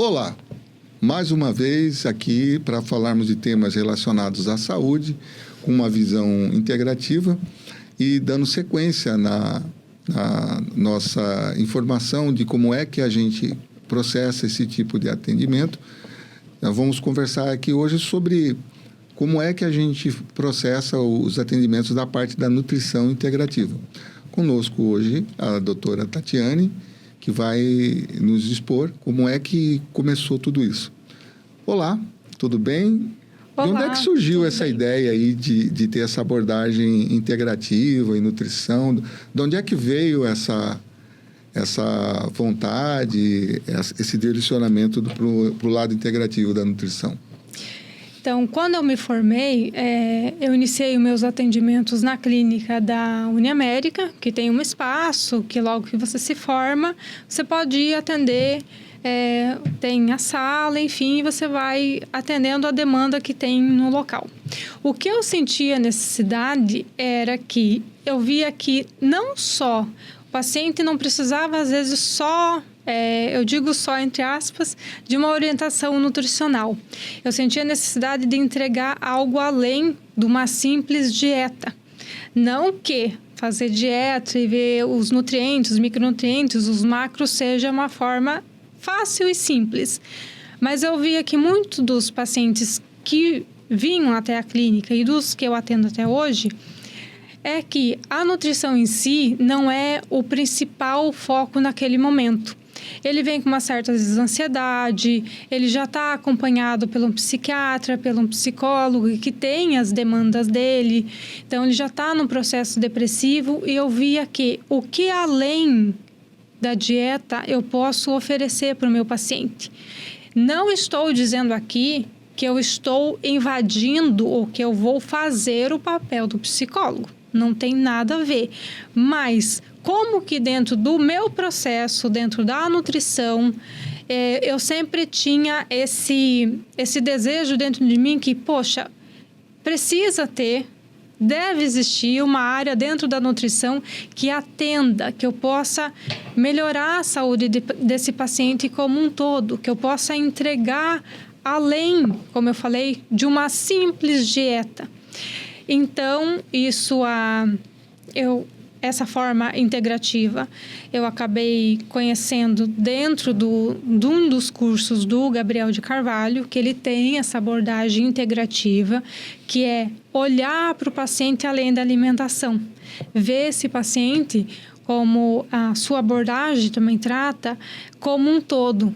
Olá, mais uma vez aqui para falarmos de temas relacionados à saúde, com uma visão integrativa e dando sequência na nossa informação de como é que a gente processa esse tipo de atendimento. Nós vamos conversar aqui hoje sobre como é que a gente processa os atendimentos da parte da nutrição integrativa. Conosco hoje a doutora Tatiane, que vai nos expor como é que começou tudo isso. Olá, tudo bem? Olá, de onde é que surgiu essa ideia aí de ter essa abordagem integrativa e nutrição? De onde é que veio essa vontade, esse direcionamento para o lado integrativo da nutrição? Então, quando eu me formei, eu iniciei os meus atendimentos na clínica da Uniamérica, que tem um espaço que logo que você se forma, você pode ir atender, tem a sala, enfim, você vai atendendo a demanda que tem no local. O que eu sentia necessidade era que eu via que não só o paciente não precisava, às vezes, só... eu digo só entre aspas, de uma orientação nutricional. Eu sentia a necessidade de entregar algo além de uma simples dieta. Não que fazer dieta e ver os nutrientes, os micronutrientes, os macros seja uma forma fácil e simples. Mas eu via que muitos dos pacientes que vinham até a clínica e dos que eu atendo até hoje, é que a nutrição em si não é o principal foco naquele momento. Ele vem com uma certa ansiedade, ele já está acompanhado por um psiquiatra, por um psicólogo que tem as demandas dele. Então, ele já está num processo depressivo e eu via que o que além da dieta eu posso oferecer para o meu paciente. Não estou dizendo aqui que eu estou invadindo ou que eu vou fazer o papel do psicólogo. Não tem nada a ver. Mas como que dentro do meu processo, dentro da nutrição, eu sempre tinha esse desejo dentro de mim que, poxa, precisa ter, deve existir uma área dentro da nutrição que atenda, que eu possa melhorar a saúde desse paciente como um todo, que eu possa entregar além, como eu falei, de uma simples dieta. Então, essa forma integrativa, eu acabei conhecendo dentro de um dos cursos do Gabriel de Carvalho, que ele tem essa abordagem integrativa, que é olhar para o paciente além da alimentação. Ver esse paciente, como a sua abordagem também trata, como um todo.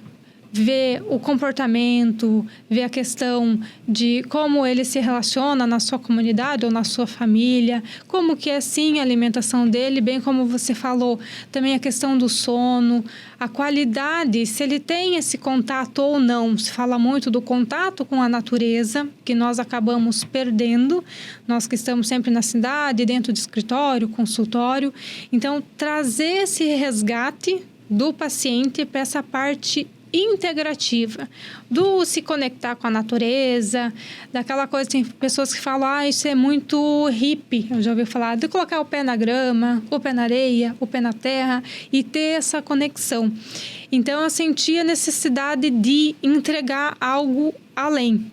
Ver o comportamento, ver a questão de como ele se relaciona na sua comunidade ou na sua família, como que é sim a alimentação dele, bem como você falou, também a questão do sono, a qualidade, se ele tem esse contato ou não. Se fala muito do contato com a natureza, que nós acabamos perdendo, nós que estamos sempre na cidade, dentro do escritório, consultório. Então, trazer esse resgate do paciente para essa parte integrativa, do se conectar com a natureza, daquela coisa, tem pessoas que falam, isso é muito hippie, eu já ouvi falar, de colocar o pé na grama, o pé na areia, o pé na terra e ter essa conexão. Então, eu senti a necessidade de entregar algo além.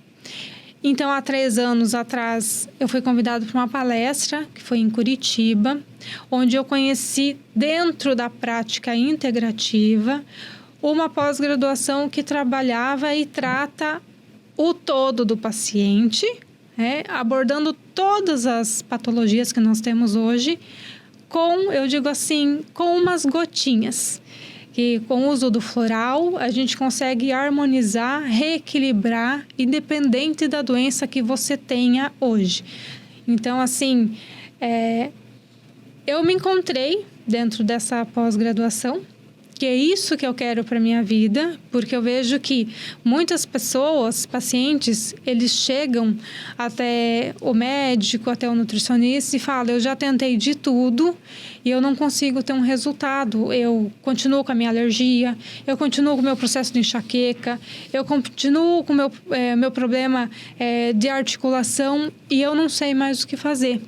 Então, há 3 anos atrás, eu fui convidada para uma palestra, que foi em Curitiba, onde eu conheci, dentro da prática integrativa, uma pós-graduação que trabalhava e trata o todo do paciente, abordando todas as patologias que nós temos hoje, eu digo assim, com umas gotinhas. Que com o uso do floral, a gente consegue harmonizar, reequilibrar, independente da doença que você tenha hoje. Então, assim, eu me encontrei dentro dessa pós-graduação, que é isso que eu quero para minha vida, porque eu vejo que muitas pessoas, pacientes, eles chegam até o médico, até o nutricionista e falam, eu já tentei de tudo e eu não consigo ter um resultado. Eu continuo com a minha alergia, eu continuo com o meu processo de enxaqueca, eu continuo com o meu problema de articulação e eu não sei mais o que fazer.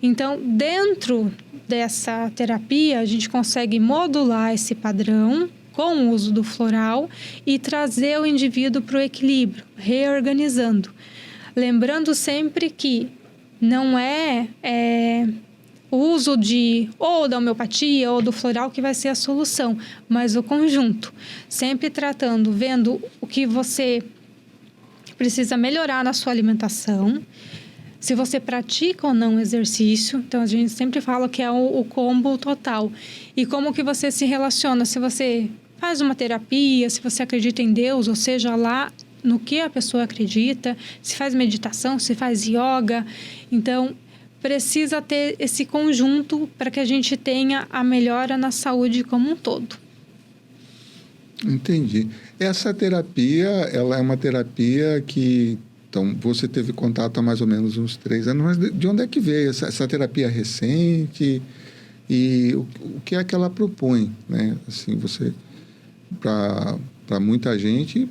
Então, dentro dessa terapia, a gente consegue modular esse padrão, com o uso do floral e trazer o indivíduo para o equilíbrio, reorganizando. Lembrando sempre que não é o uso ou da homeopatia ou do floral que vai ser a solução, mas o conjunto. Sempre tratando, vendo o que você precisa melhorar na sua alimentação, se você pratica ou não exercício. Então, a gente sempre fala que é o combo total. E como que você se relaciona, se você faz uma terapia, se você acredita em Deus, ou seja, lá no que a pessoa acredita, se faz meditação, se faz yoga. Então, precisa ter esse conjunto para que a gente tenha a melhora na saúde como um todo. Entendi. Essa terapia, ela é uma terapia que... Então, você teve contato há mais ou menos uns 3 anos, mas de onde é que veio essa terapia recente e o que é que ela propõe, né? Assim, você... Para muita gente,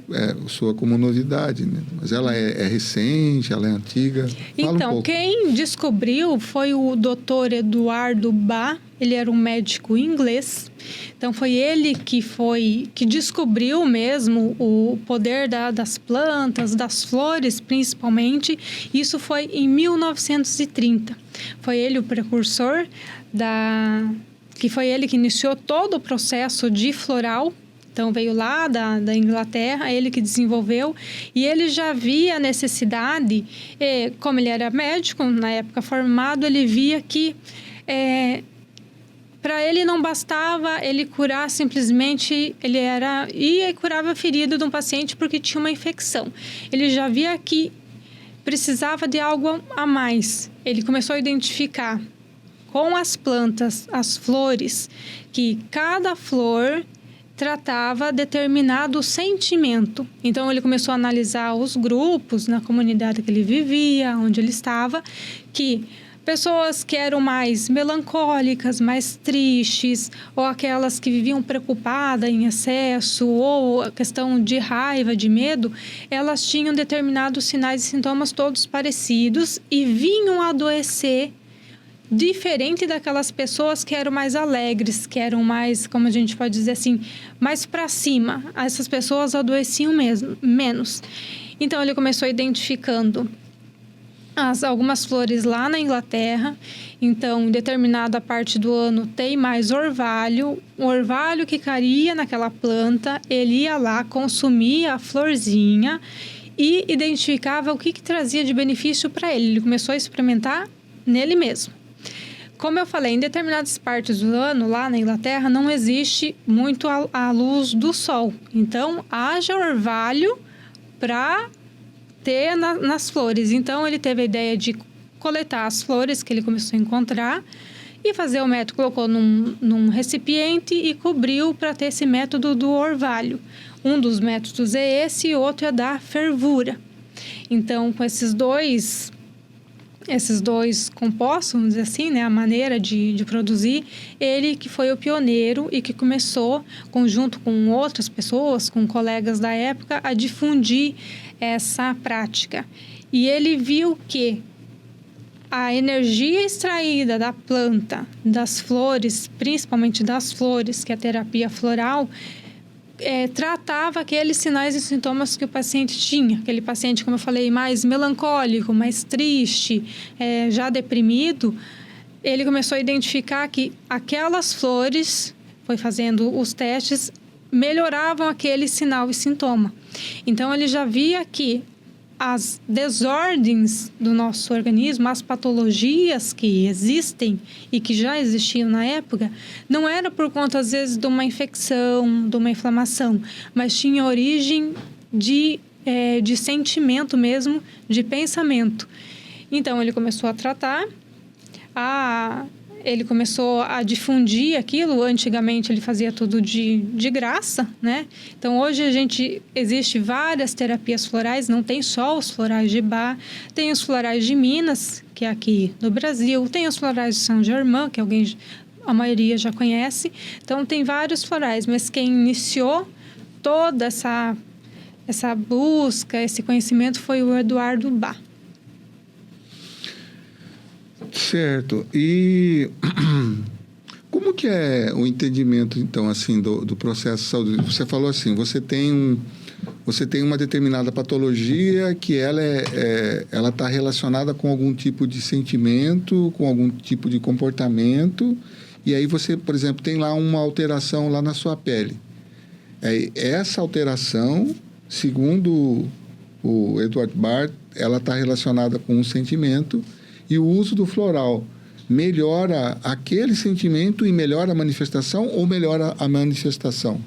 soa como novidade, né? Mas ela é recente, ela é antiga? Fala então, um pouco. Quem descobriu foi o Dr. Eduardo Bach. Ele era um médico inglês. Então, foi ele que descobriu mesmo o poder das plantas, das flores, principalmente. Isso foi em 1930. Foi ele o precursor que foi ele que iniciou todo o processo de floral. Então, veio lá da Inglaterra, ele que desenvolveu, e ele já via a necessidade, como ele era médico, na época formado, ele via que para ele não bastava ele curar simplesmente, ia e curava a ferida de um paciente porque tinha uma infecção. Ele já via que precisava de algo a mais. Ele começou a identificar com as plantas, as flores, que cada flor tratava determinado sentimento. Então, ele começou a analisar os grupos na comunidade que ele vivia, onde ele estava, que pessoas que eram mais melancólicas, mais tristes, ou aquelas que viviam preocupadas em excesso, ou a questão de raiva, de medo, elas tinham determinados sinais e sintomas todos parecidos e vinham adoecer diferente daquelas pessoas que eram mais alegres, que eram mais, como a gente pode dizer assim, mais para cima. Essas pessoas adoeciam menos. Então, ele começou identificando algumas flores lá na Inglaterra. Então, em determinada parte do ano tem mais orvalho. O orvalho que caía naquela planta, ele ia lá, consumia a florzinha e identificava o que trazia de benefício para ele. Ele começou a experimentar nele mesmo. Como eu falei, em determinadas partes do ano, lá na Inglaterra, não existe muito a luz do sol. Então, haja orvalho para ter nas flores. Então, ele teve a ideia de coletar as flores que ele começou a encontrar e fazer o método. Colocou num recipiente e cobriu para ter esse método do orvalho. Um dos métodos é esse e outro é da fervura. Então, com esses dois compostos, vamos dizer assim, né, a maneira de produzir, ele que foi o pioneiro e que começou, junto com outras pessoas, com colegas da época, a difundir essa prática. E ele viu que a energia extraída da planta, das flores, principalmente das flores, que é a terapia floral, tratava aqueles sinais e sintomas que o paciente tinha. Aquele paciente, como eu falei, mais melancólico, mais triste, já deprimido. Ele começou a identificar que aquelas flores, foi fazendo os testes, melhoravam aquele sinal e sintoma. Então, ele já via que as desordens do nosso organismo, as patologias que existem e que já existiam na época, não era por conta, às vezes, de uma infecção, de uma inflamação, mas tinha origem de sentimento mesmo, de pensamento. Então, ele começou a tratar, ele começou a difundir aquilo. Antigamente ele fazia tudo de graça, né? Então hoje existe várias terapias florais, não tem só os florais de Bach, tem os florais de Minas, que é aqui no Brasil, tem os florais de Saint-Germain, que a maioria já conhece. Então tem vários florais, mas quem iniciou toda essa busca, esse conhecimento foi o Eduardo Bach. Certo. E Como que é o entendimento, então, assim, do processo de saúde? Você falou assim, você tem uma determinada patologia que ela está relacionada com algum tipo de sentimento, com algum tipo de comportamento, e aí você, por exemplo, tem lá uma alteração lá na sua pele. Essa alteração, segundo o Edward Bard, ela está relacionada com um sentimento, e o uso do floral melhora aquele sentimento e melhora a manifestação ou melhora a manifestação?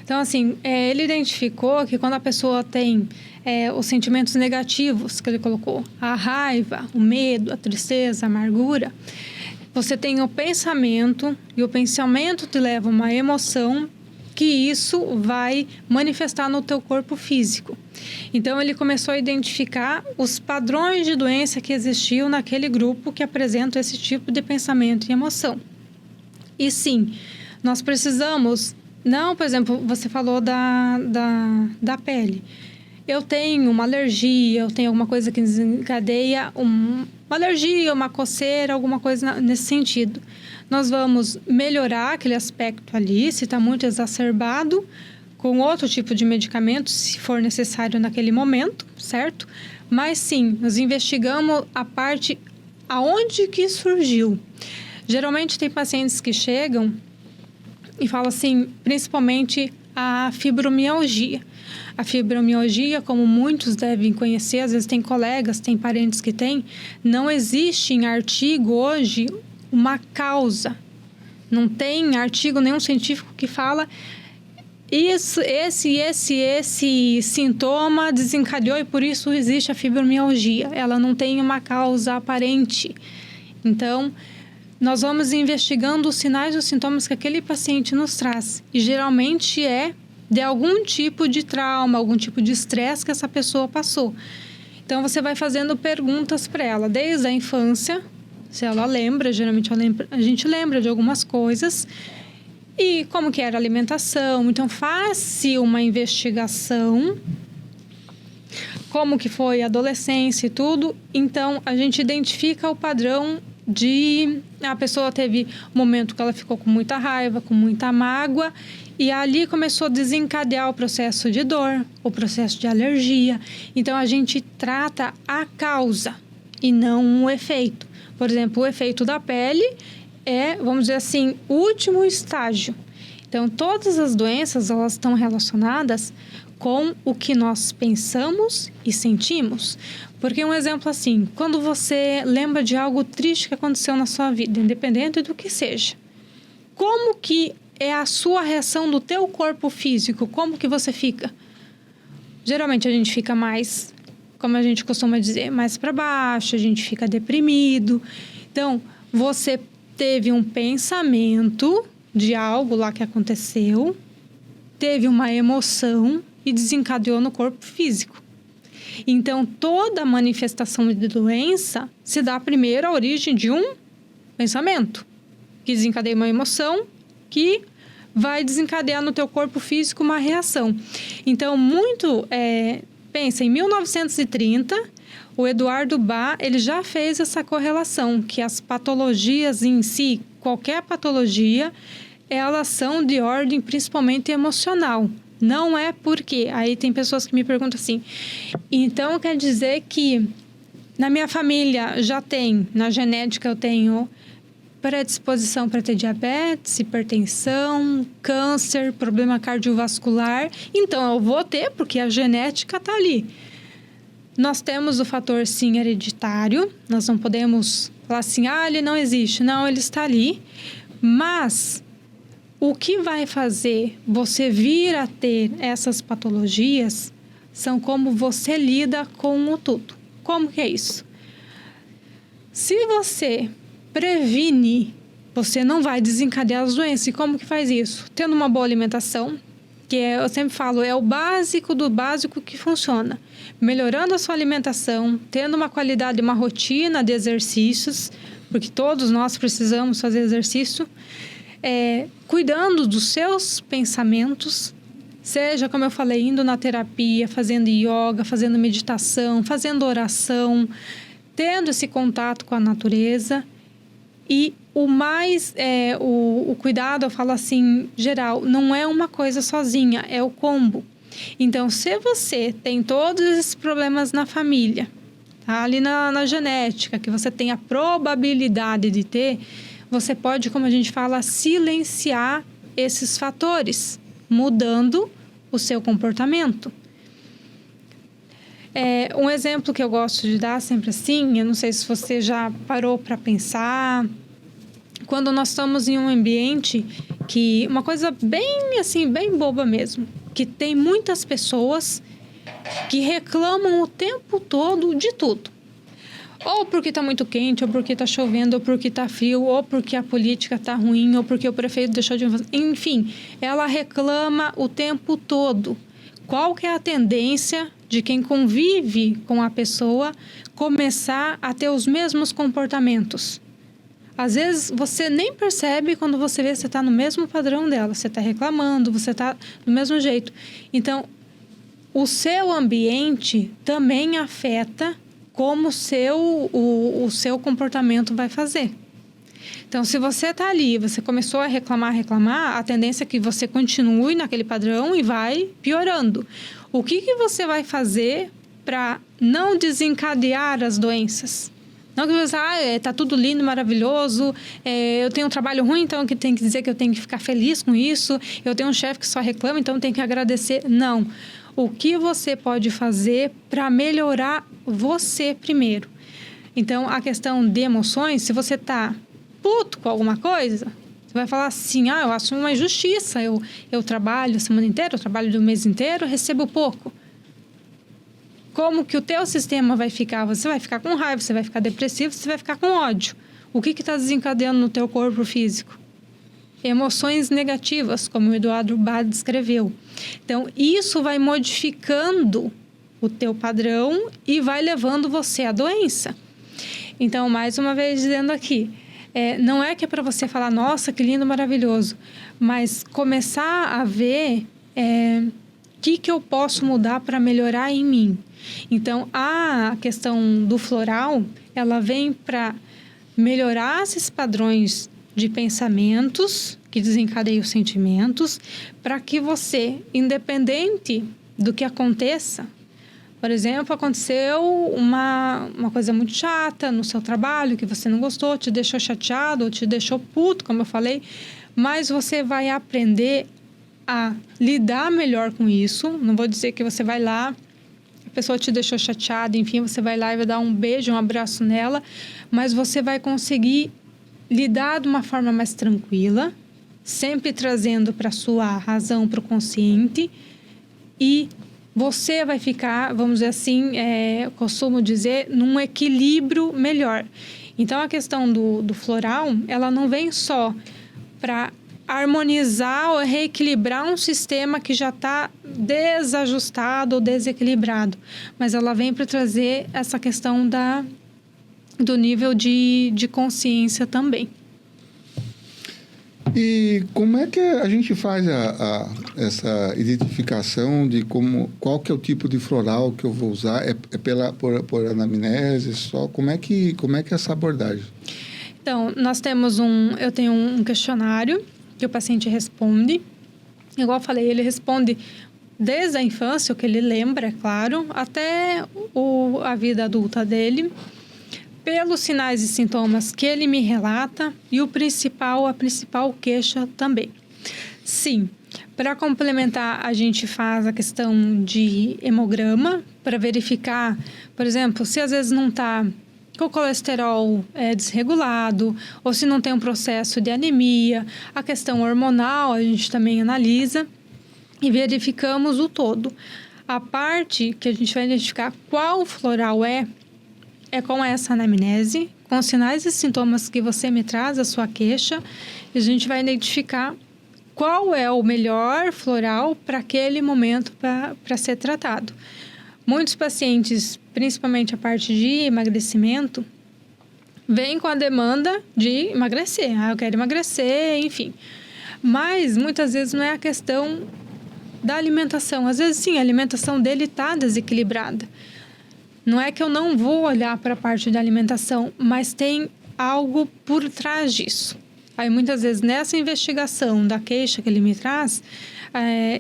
Então, assim, ele identificou que quando a pessoa tem os sentimentos negativos que ele colocou, a raiva, o medo, a tristeza, a amargura, você tem o pensamento, e o pensamento te leva a uma emoção, que isso vai manifestar no teu corpo físico. Então, ele começou a identificar os padrões de doença que existiam naquele grupo que apresentam esse tipo de pensamento e emoção. E sim, nós precisamos... Não, por exemplo, você falou da pele. Eu tenho uma alergia, eu tenho alguma coisa que desencadeia uma alergia, uma coceira, alguma coisa nesse sentido. Nós vamos melhorar aquele aspecto ali, se está muito exacerbado, com outro tipo de medicamento, se for necessário naquele momento, certo? Mas sim, nós investigamos a parte aonde que surgiu. Geralmente tem pacientes que chegam e falam assim, principalmente a fibromialgia. A fibromialgia, como muitos devem conhecer, às vezes tem colegas, tem parentes que têm, não existe em artigo hoje uma causa. Não tem artigo nenhum científico que fala esse sintoma desencadeou e por isso existe a fibromialgia. Ela não tem uma causa aparente. Então, nós vamos investigando os sinais e os sintomas que aquele paciente nos traz. E geralmente é de algum tipo de trauma, algum tipo de estresse que essa pessoa passou. Então, você vai fazendo perguntas para ela, desde a infância, se ela lembra, geralmente a gente lembra de algumas coisas, e como que era a alimentação. Então, faz-se uma investigação, como que foi a adolescência e tudo. Então, a gente identifica o padrão de... A pessoa teve um momento que ela ficou com muita raiva, com muita mágoa, e ali começou a desencadear o processo de dor, o processo de alergia. Então, a gente trata a causa e não o efeito. Por exemplo, o efeito da pele é, vamos dizer assim, o último estágio. Então, todas as doenças, elas estão relacionadas com o que nós pensamos e sentimos. Porque um exemplo assim, quando você lembra de algo triste que aconteceu na sua vida, independente do que seja, como que é a sua reação do teu corpo físico? Como que você fica? Geralmente a gente fica mais, como a gente costuma dizer, mais para baixo, a gente fica deprimido. Então, você teve um pensamento de algo lá que aconteceu, teve uma emoção e desencadeou no corpo físico. Então, toda manifestação de doença se dá primeiro à origem de um pensamento, que desencadeia uma emoção, que vai desencadear no teu corpo físico uma reação. Então, pensa, em 1930, o Eduardo Bach, ele já fez essa correlação, que as patologias em si, qualquer patologia, elas são de ordem principalmente emocional. Não é porque... Aí tem pessoas que me perguntam assim, então quer dizer que na minha família já tem, na genética eu tenho predisposição para ter diabetes, hipertensão, câncer, problema cardiovascular, então eu vou ter porque a genética está ali. Nós temos o fator, sim, hereditário. Nós não podemos falar assim, ele não existe. Não, ele está ali. Mas o que vai fazer você vir a ter essas patologias são como você lida com o tudo. Como que é isso? Se você previne, você não vai desencadear as doenças. E como que faz isso? Tendo uma boa alimentação, que eu sempre falo, é o básico do básico que funciona. Melhorando a sua alimentação, tendo uma qualidade, uma rotina de exercícios, porque todos nós precisamos fazer exercício, cuidando dos seus pensamentos, seja, como eu falei, indo na terapia, fazendo yoga, fazendo meditação, fazendo oração, tendo esse contato com a natureza E o cuidado, eu falo assim, geral, não é uma coisa sozinha, é o combo. Então, se você tem todos esses problemas na família, tá? Ali na genética, que você tem a probabilidade de ter, você pode, como a gente fala, silenciar esses fatores, mudando o seu comportamento. Um exemplo que eu gosto de dar sempre assim, eu não sei se você já parou para pensar, quando nós estamos em um ambiente que, uma coisa bem assim, bem boba mesmo, que tem muitas pessoas que reclamam o tempo todo de tudo. Ou porque está muito quente, ou porque está chovendo, ou porque está frio, ou porque a política está ruim, ou porque o prefeito deixou de... Enfim, ela reclama o tempo todo. Qual que é a tendência de quem convive com a pessoa começar a ter os mesmos comportamentos? Às vezes, você nem percebe quando você vê que você está no mesmo padrão dela. Você está reclamando, você está do mesmo jeito. Então, o seu ambiente também afeta como o seu comportamento vai fazer. Então, se você está ali, você começou a reclamar, a tendência é que você continue naquele padrão e vai piorando. O que você vai fazer para não desencadear as doenças? Não que você está tudo lindo, maravilhoso, eu tenho um trabalho ruim, então que tem que dizer que eu tenho que ficar feliz com isso, eu tenho um chefe que só reclama, então eu tenho que agradecer. Não. O que você pode fazer para melhorar você primeiro? Então, a questão de emoções, se você está puto com alguma coisa, você vai falar assim, eu acho uma injustiça, eu trabalho a semana inteira, eu trabalho o mês inteiro, recebo pouco. Como que o teu sistema vai ficar? Você vai ficar com raiva, você vai ficar depressivo, você vai ficar com ódio. O que está desencadeando no teu corpo físico? Emoções negativas, como o Eduardo Bade descreveu. Então, isso vai modificando o teu padrão e vai levando você à doença. Então, mais uma vez dizendo aqui, não é que é para você falar, nossa, que lindo, maravilhoso, mas começar a ver o que eu posso mudar para melhorar em mim. Então, a questão do floral, ela vem para melhorar esses padrões de pensamentos que desencadeiam os sentimentos, para que você, independente do que aconteça, por exemplo, aconteceu uma coisa muito chata no seu trabalho, que você não gostou, te deixou chateado, ou te deixou puto, como eu falei, mas você vai aprender a lidar melhor com isso. Não vou dizer que você vai lá, a pessoa te deixou chateada, enfim, você vai lá e vai dar um beijo, um abraço nela, mas você vai conseguir lidar de uma forma mais tranquila, sempre trazendo para a sua razão, para o consciente, e você vai ficar, vamos dizer assim, eu costumo dizer, num equilíbrio melhor. Então, a questão do floral, ela não vem só para harmonizar ou reequilibrar um sistema que já está desajustado ou desequilibrado, mas ela vem para trazer essa questão do nível de consciência também. E como é que a gente faz essa identificação de qual que é o tipo de floral que eu vou usar? Por anamnese só? Como é que é essa abordagem? Então, eu tenho um questionário que o paciente responde. Igual eu falei, ele responde desde a infância, o que ele lembra, é claro, até a vida adulta dele, pelos sinais e sintomas que ele me relata e a principal queixa também. Sim, para complementar, a gente faz a questão de hemograma para verificar, por exemplo, se às vezes não está com o colesterol desregulado ou se não tem um processo de anemia. A questão hormonal a gente também analisa e verificamos o todo. A parte que a gente vai identificar qual floral é com essa anamnese, com os sinais e sintomas que você me traz, a sua queixa, e a gente vai identificar qual é o melhor floral para aquele momento para ser tratado. Muitos pacientes, principalmente a parte de emagrecimento, vêm com a demanda de emagrecer. Eu quero emagrecer, enfim. Mas, muitas vezes, não é a questão da alimentação. Às vezes, sim, a alimentação dele está desequilibrada. Não é que eu não vou olhar para a parte da alimentação, mas tem algo por trás disso. Aí, muitas vezes, nessa investigação da queixa que ele me traz,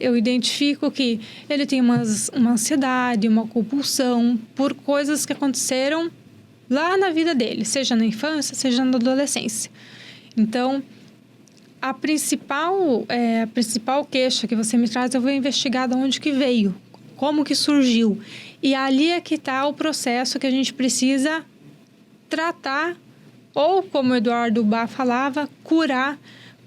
eu identifico que ele tem uma ansiedade, uma compulsão por coisas que aconteceram lá na vida dele, seja na infância, seja na adolescência. Então, a principal queixa que você me traz, eu vou investigar de onde que veio, como que surgiu. E ali é que está o processo que a gente precisa tratar, ou, como o Eduardo Bá falava, curar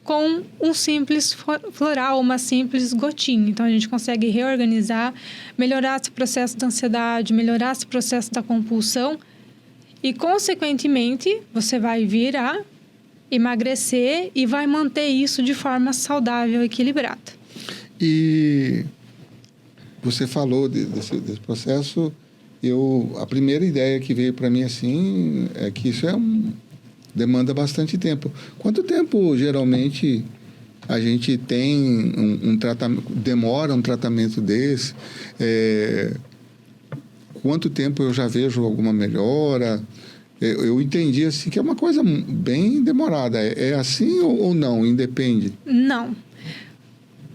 com um simples floral, uma simples gotinha. Então, a gente consegue reorganizar, melhorar esse processo da ansiedade, melhorar esse processo da compulsão e, consequentemente, você vai vir a emagrecer e vai manter isso de forma saudável e equilibrada. E você falou desse processo, a primeira ideia que veio para mim assim é que isso demanda bastante tempo. Quanto tempo, geralmente, a gente tem um tratamento, demora um tratamento desse? Quanto tempo eu já vejo alguma melhora? Eu entendi assim que é uma coisa bem demorada. É assim ou não? Independe? Não.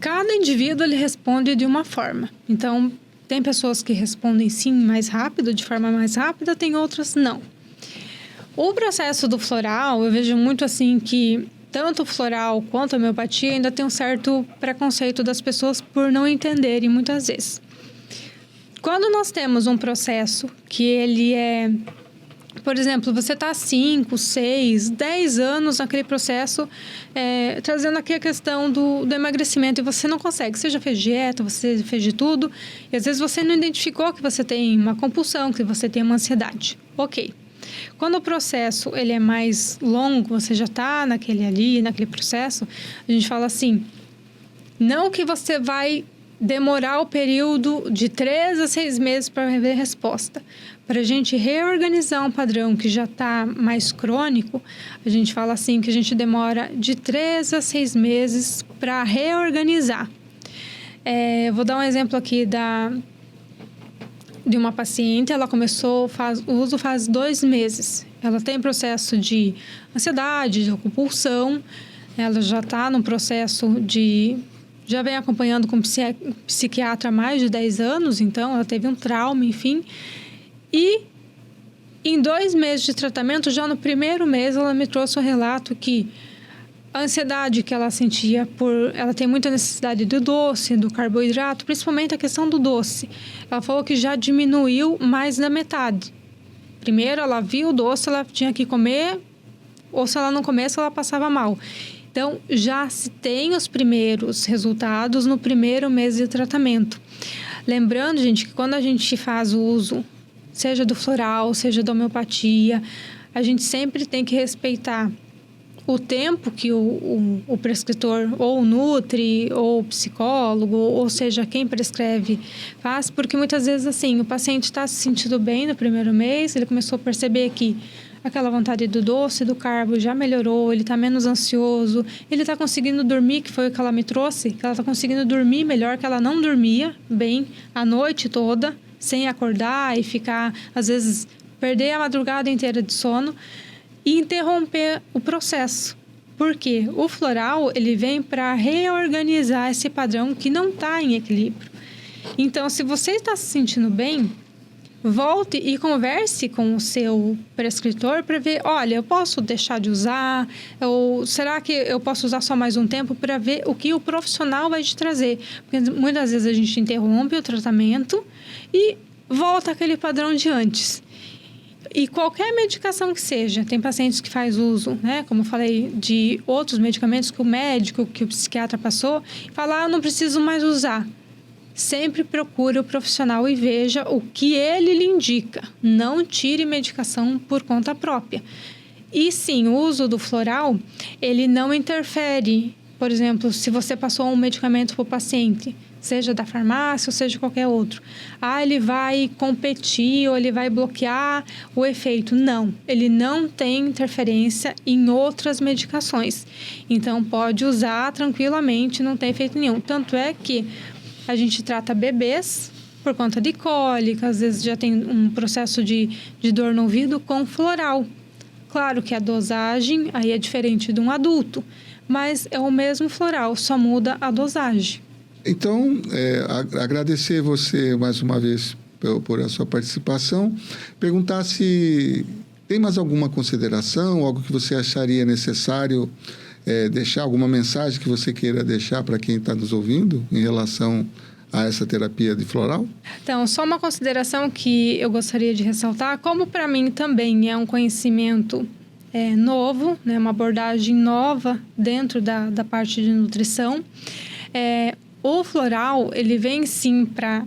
Cada indivíduo ele responde de uma forma. Então, tem pessoas que respondem sim mais rápido, de forma mais rápida, tem outras não. O processo do floral, eu vejo muito assim que tanto o floral quanto a homeopatia ainda tem um certo preconceito das pessoas por não entenderem muitas vezes. Quando nós temos um processo que ele é... Por exemplo, você está 5, 6, 10 anos naquele processo, trazendo aqui a questão do emagrecimento e você não consegue. Você já fez dieta, você fez de tudo e às vezes você não identificou que você tem uma compulsão, que você tem uma ansiedade. Ok. Quando o processo ele é mais longo, você já está naquele processo, a gente fala assim, não que você vai demorar o período de 3 a 6 meses para ver resposta. Para a gente reorganizar um padrão que já está mais crônico, a gente fala assim que a gente demora de 3 a 6 meses para reorganizar. Vou dar um exemplo aqui de uma paciente, ela começou o uso faz 2 meses. Ela tem processo de ansiedade, de compulsão, ela já está num processo já vem acompanhando com psiquiatra há mais de 10 anos, então ela teve um trauma, enfim. E em 2 meses de tratamento, já no primeiro mês, ela me trouxe um relato que a ansiedade que ela sentia ela tem muita necessidade do doce, do carboidrato, principalmente a questão do doce. Ela falou que já diminuiu mais da metade. Primeiro, ela viu o doce, ela tinha que comer, ou se ela não comesse, ela passava mal. Então, já se tem os primeiros resultados no primeiro mês de tratamento. Lembrando, gente, que quando a gente faz o uso, seja do floral, seja da homeopatia, a gente sempre tem que respeitar o tempo que o prescritor, ou o nutri, ou o psicólogo, ou seja, quem prescreve, faz, porque muitas vezes, assim, o paciente está se sentindo bem no primeiro mês, ele começou a perceber que aquela vontade do doce, do carbo já melhorou, ele está menos ansioso, ele está conseguindo dormir, que foi o que ela me trouxe, que ela está conseguindo dormir melhor, que ela não dormia bem a noite toda, sem acordar e ficar, às vezes, perder a madrugada inteira de sono e interromper o processo. Por quê? O floral, ele vem para reorganizar esse padrão que não está em equilíbrio. Então, se você está se sentindo bem, volte e converse com o seu prescritor para ver, olha, eu posso deixar de usar, ou será que eu posso usar só mais um tempo, para ver o que o profissional vai te trazer. Porque muitas vezes a gente interrompe o tratamento e volta àquele padrão de antes. E qualquer medicação que seja, tem pacientes que faz uso, né, como eu falei, de outros medicamentos que o médico, que o psiquiatra passou, e fala, não preciso mais usar. Sempre procure o profissional e veja o que ele lhe indica. Não tire medicação por conta própria. E sim, o uso do floral, ele não interfere. Por exemplo, se você passou um medicamento para o paciente, seja da farmácia ou seja qualquer outro. Ele vai competir ou ele vai bloquear o efeito. Não, ele não tem interferência em outras medicações. Então, pode usar tranquilamente, não tem efeito nenhum. Tanto é que a gente trata bebês por conta de cólica, às vezes já tem um processo de dor no ouvido com floral. Claro que a dosagem aí é diferente de um adulto, mas é o mesmo floral, só muda a dosagem. Então, agradecer você mais uma vez por a sua participação. Perguntar se tem mais alguma consideração, algo que você acharia necessário deixar, alguma mensagem que você queira deixar para quem está nos ouvindo em relação a essa terapia de floral? Então, só uma consideração que eu gostaria de ressaltar, como para mim também é um conhecimento novo, né, uma abordagem nova dentro da parte de nutrição, o floral, ele vem sim para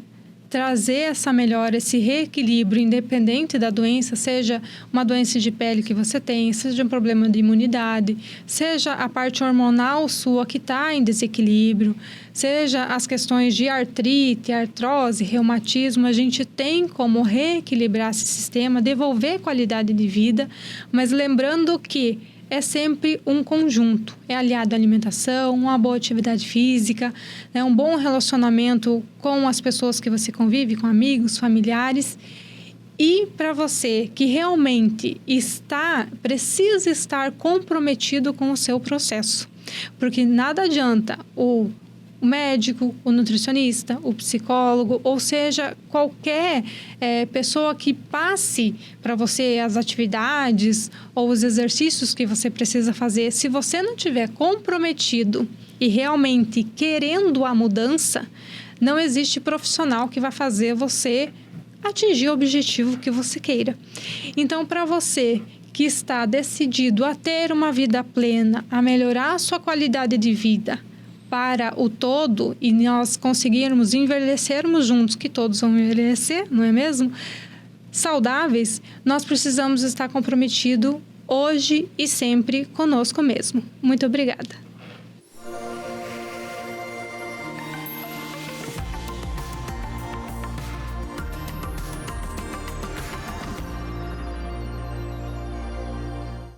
trazer essa melhora, esse reequilíbrio independente da doença, seja uma doença de pele que você tem, seja um problema de imunidade, seja a parte hormonal sua que está em desequilíbrio, seja as questões de artrite, artrose, reumatismo, a gente tem como reequilibrar esse sistema, devolver qualidade de vida, mas lembrando que é sempre um conjunto, é aliado à alimentação, uma boa atividade física, né, um bom relacionamento com as pessoas que você convive, com amigos, familiares. E para você que realmente precisa estar comprometido com o seu processo, porque nada adianta o médico, o nutricionista, o psicólogo, ou seja, qualquer pessoa que passe para você as atividades ou os exercícios que você precisa fazer. Se você não estiver comprometido e realmente querendo a mudança, não existe profissional que vai fazer você atingir o objetivo que você queira. Então, para você que está decidido a ter uma vida plena, a melhorar a sua qualidade de vida, para o todo e nós conseguirmos envelhecermos juntos, que todos vão envelhecer, não é mesmo? Saudáveis, nós precisamos estar comprometidos hoje e sempre conosco mesmo. Muito obrigada.